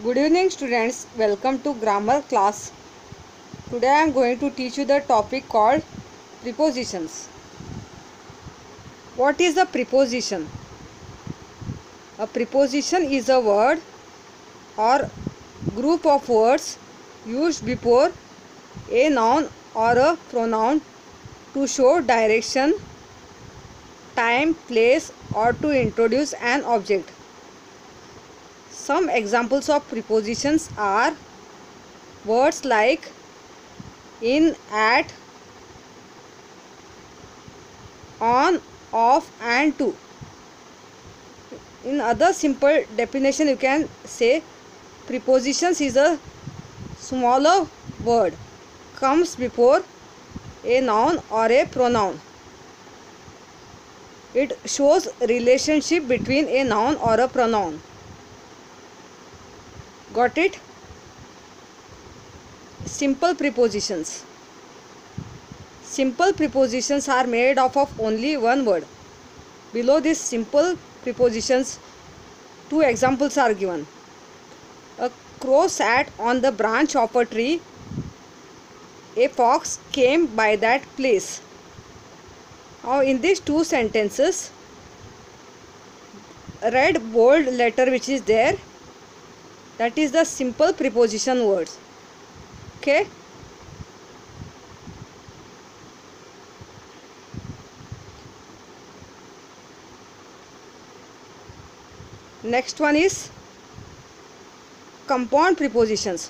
Good evening students, welcome to grammar class. Today I am going to teach you the topic called prepositions. What is a preposition? A preposition is a word or group of words used before a noun or a pronoun to show direction, time, place or to introduce an object. Some examples of prepositions are words like in, at, on, off and to. In other simple definition you can say prepositions is a smaller word comes before a noun or a pronoun. It shows relationship between a noun or a pronoun. Got it? Simple prepositions. Simple prepositions are made up of only one word. Below these simple prepositions, two examples are given. A crow sat on the branch of a tree. A fox came by that place. Now in these two sentences, red bold letter which is there, that is the simple preposition words. Okay. Next one is compound prepositions.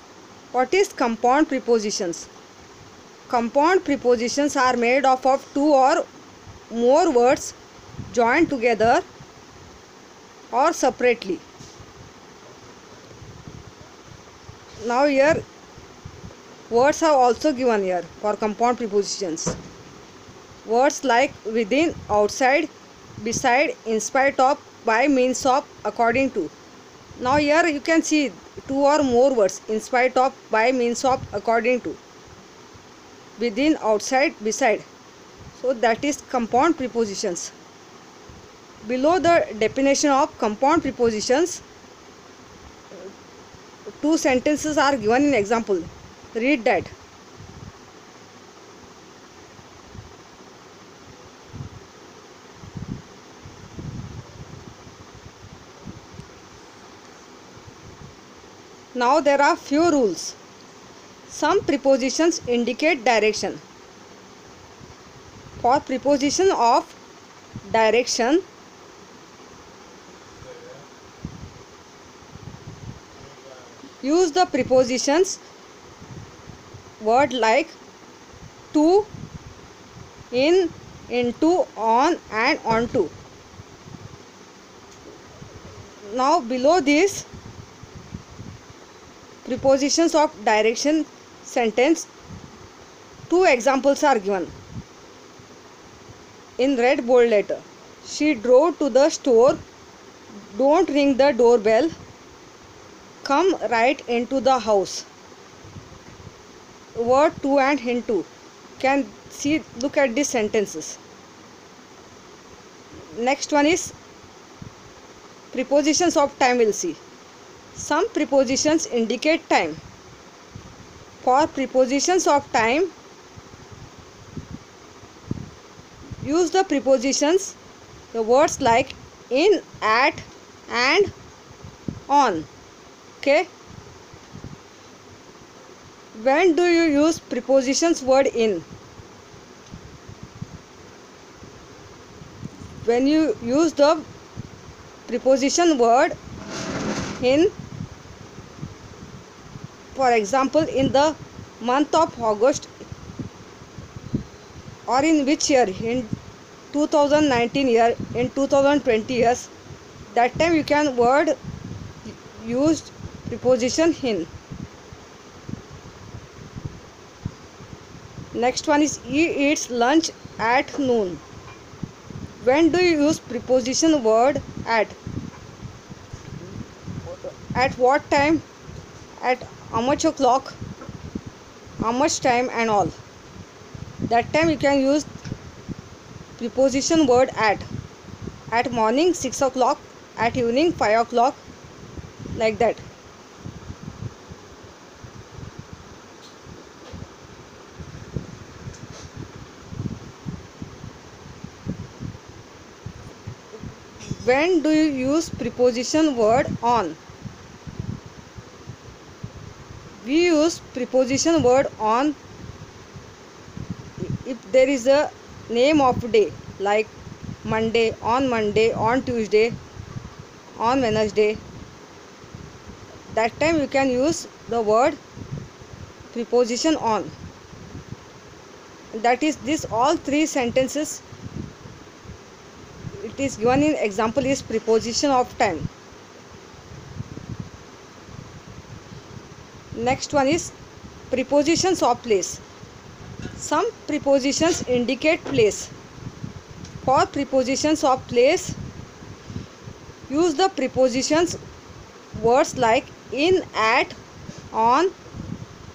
What is compound prepositions? Compound prepositions are made up of two or more words joined together or separately. Now here words are also given here for compound prepositions. Words like within, outside, beside, in spite of, by means of, according to. Now here you can see two or more words in spite of, by means of, according to, within, outside, beside. So that is compound prepositions. Below the definition of compound prepositions, two sentences are given in example. Read that. Now there are few rules. Some prepositions indicate direction. For preposition of direction, use the prepositions word like to, in, into, on and onto. Now below this prepositions of direction sentence, two examples are given in red bold letter. She drove to the store. Don't ring the doorbell. Come right into the house. Word to and into. Can see, look at these sentences. Next one is prepositions of time. We'll see. Some prepositions indicate time. For prepositions of time, use the prepositions, the words like in, at and on. Okay. When do you use prepositions word in? When you use the preposition word in, for example, in the month of August, or in which year, in 2019 year, in 2020 years, that time you can word used preposition in. Next one is he eats lunch at noon. When do you use preposition word at? At what time? At how much o'clock? How much time and all. That time you can use preposition word at. At morning 6 o'clock, at evening 5 o'clock, like that. when do you use preposition word on? We use preposition word on if there is a name of day like Monday, on Tuesday, on Wednesday. That time you can use the word preposition on. That is, this all three sentences it is given in example is preposition of time. Next one is prepositions of place. Some prepositions indicate place. For prepositions of place, use the prepositions words like in, at, on,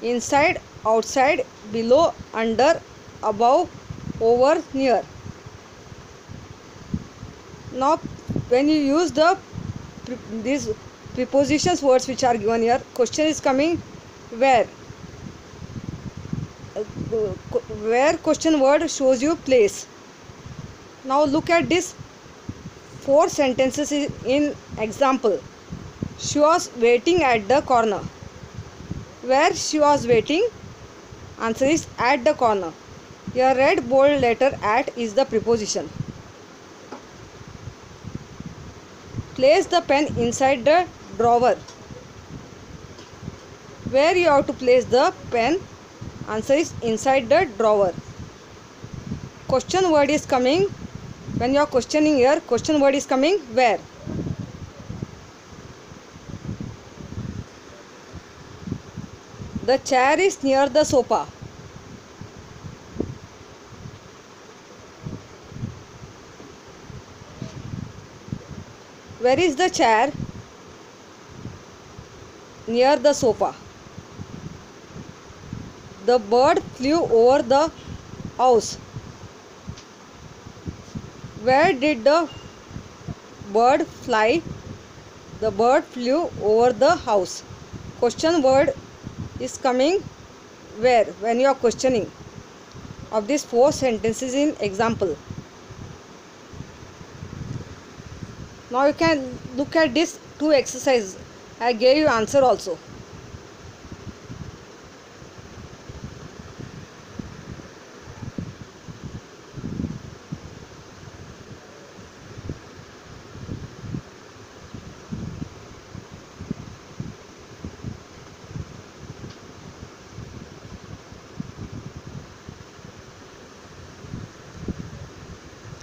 inside, outside, below, under, above, over, near. Now when you use these prepositions words which are given here, question is coming where. Where question word shows you place. Now look at this 4 sentences in example. She was waiting at the corner. Where she was waiting? Answer is at the corner. Here red bold letter at is the preposition. Place the pen inside the drawer. Where you have to place the pen? Answer is inside the drawer. Question word is coming. When you are questioning here, question word is coming where. The chair is near the sofa. Where is the chair? Near the sofa. The bird flew over the house. Where did the bird fly? The bird flew over the house. Question word is coming where when you are questioning. Of these 4 sentences in example. Now you can look at these 2 exercises. I gave you answer also.